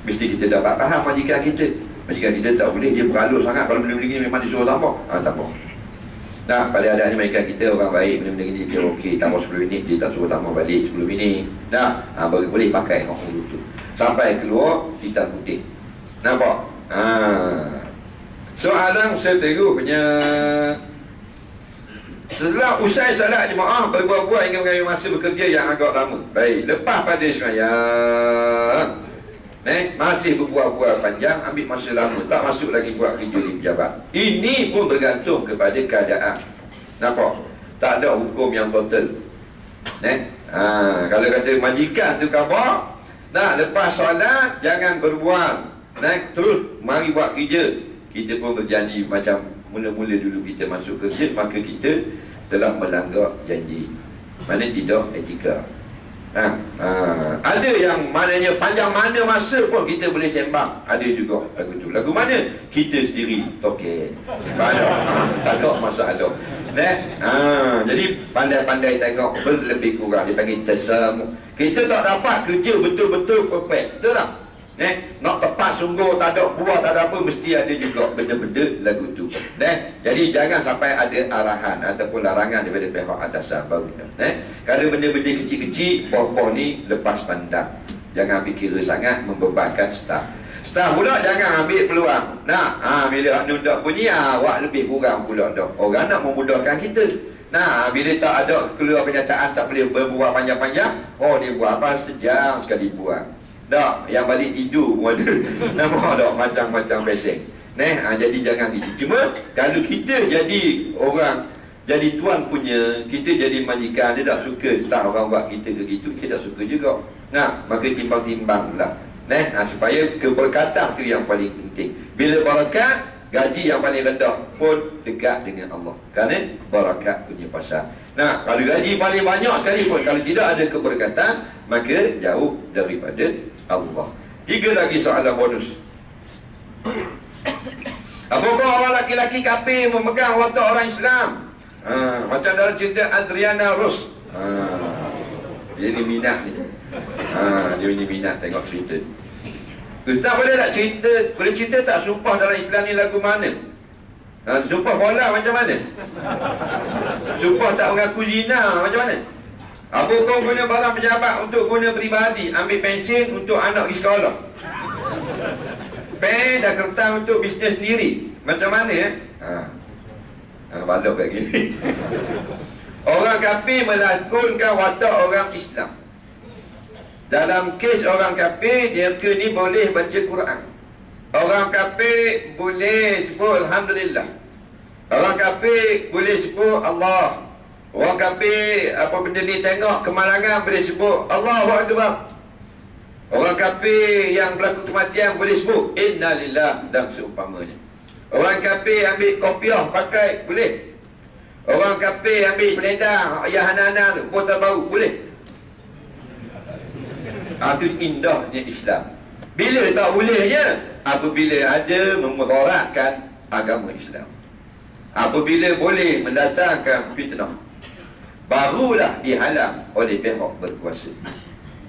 Mesti kita dapat faham majikan kita. Majikan kita tak boleh, dia beralus sangat. Kalau benda-benda ni memang disuruh tambah, tambah. Pada adat ni majikan kita orang baik, benda-benda ni dia okey, tambah 10 minit, dia tak suruh tambah balik 10 minit. Baru boleh pakai urus tu. Sampai keluar hitam putih. Nampak? Soalan seterusnya, setelah usai salat jemaah berbual-bual hingga mengambil masa bekerja yang agak lama. Baik, lepas pada sembahyang masih berbual-bual panjang, ambil masa lama, tak masuk lagi buat kerja di pejabat. Ini pun bergantung kepada keadaan. Nampak? Tak ada hukum yang total. Kalau kata majikan tu khabar, lepas solat jangan berbual, terus mari buat kerja. Kita pun berjanji macam mula-mula dulu kita masuk kerja, maka kita telah melanggar janji. Mana tidak etika. Ada yang maknanya panjang mana masa pun kita boleh sembang. Ada juga lagu tu. Lagu mana? Kita sendiri. Okey. Tak masalah. Jadi pandai-pandai tengok berlebih kurang. Dia panggil tasamu. Kita tak dapat kerja betul-betul perfect. Betul tak? Nak tepat sungguh, tak ada buah, tak ada apa, mesti ada juga benda-benda lagu tu. Jadi jangan sampai ada arahan ataupun larangan daripada pihak atasan baru. Kalau benda-benda kecil-kecil, bawah ni lepas pandang. Jangan ambil kira sangat, membebankan staf. Staf pula jangan ambil peluang. Bila anu tak bunyi, awak lebih kurang pula dah. Orang nak memudahkan kita. Bila tak ada keluar kenyataan, tak boleh berbual panjang-panjang, dia buat apa, sejam sekali buat. Tak, yang balik tidur pun ada. Nampak tak, macam-macam peseng. Jadi jangan gitu. Cuma kalau kita jadi orang, jadi tuan punya, kita jadi majikan, dia tak suka staf orang buat kita ke gitu, kita tak suka juga. Maka timbang-timbanglah. Supaya keberkatan tu yang paling penting. Bila barakat, gaji yang paling rendah pun dekat dengan Allah. Kerana barakat punya pasal. Kalau gaji paling banyak sekalipun, kalau tidak ada keberkatan, maka jauh daripada Allah. 3 lagi soalan bonus. Apakah orang laki-laki kafir memegang watak orang Islam? Macam dalam cerita Adriana Rus. Dia ni minat ni. Dia ni minat tengok cerita. Ustaz boleh tak cerita, boleh cerita tak sumpah dalam Islam ni lagu mana? Sumpah bola macam mana? Sumpah tak mengaku zina macam mana? Apa kau guna barang pejabat untuk guna peribadi, ambil pension untuk anak pergi sekolah, pen dan kertas untuk bisnes sendiri, macam mana balok kayak gini. Orang kafir melakonkan watak orang Islam. Dalam kes orang kafir, dia ni boleh baca Quran. Orang kafir boleh sebut Alhamdulillah. Orang kafir boleh sebut Allah. Orang kafir apa benda ni tengok kemalangan boleh sebut Allahu Akbar. Orang kafir yang berlaku kematian boleh sebut Innalillah dan seumpamanya. Orang kafir ambil kopiah pakai boleh. Orang kafir ambil selendang ayah anak-anak tu botol bau boleh. Itu indahnya Islam. Bila tak bolehnya? Apabila ada memudaratkan agama Islam. Apabila boleh mendatangkan fitnah, barulah dihalang oleh pihak berkuasa.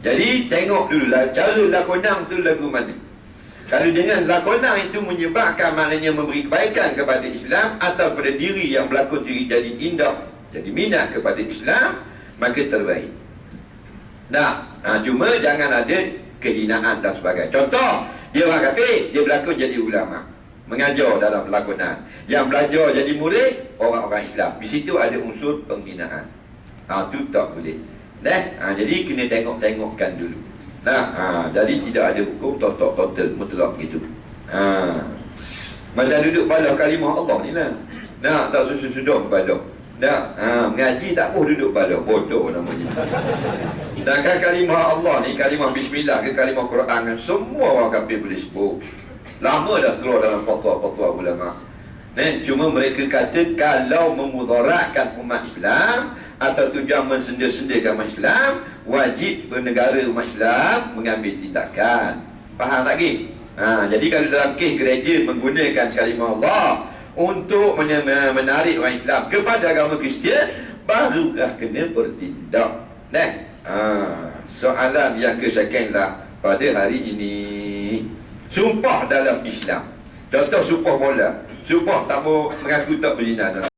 Jadi tengok dulu cara lakonan tu lagu mana. Kalau dengan lakonan itu menyebabkan maknanya memberi kebaikan kepada Islam atau kepada diri yang berlakon diri jadi indah, jadi minat kepada Islam, maka terbaik. Cuma jangan ada kehinaan dan sebagainya. Contoh, dia orang kafir, dia berlakon jadi ulama, mengajar dalam lakonan. Yang belajar jadi murid orang-orang Islam. Di situ ada unsur penghinaan. Itu tak boleh. Jadi kena tengok-tengokkan dulu. Jadi tidak ada hukum total mutlak gitu. Macam duduk balau kalimah Allah ni lah. Tak sudah balau. Mengaji tak boleh duduk balau. Bodoh namanya. Sedangkan kalimah Allah ni, kalimah Bismillah ke kalimah Quran kan, semua orang kafir boleh sebut. Lama dah keluar dalam fatwa-fatwa ulama. Cuma mereka kata kalau memudaratkan umat Islam atau tujuan mensendir-sendirkan umat Islam, wajib negara umat Islam mengambil tindakan. Faham lagi? Jadi kalau dalam kes gereja menggunakan kalimah Allah untuk menarik orang Islam kepada agama Kristian, barukah kena bertindak. Soalan yang ke-second lah pada hari ini, sumpah dalam Islam. Contoh sumpah bola, sumpah tak mau mengaku tak berzina.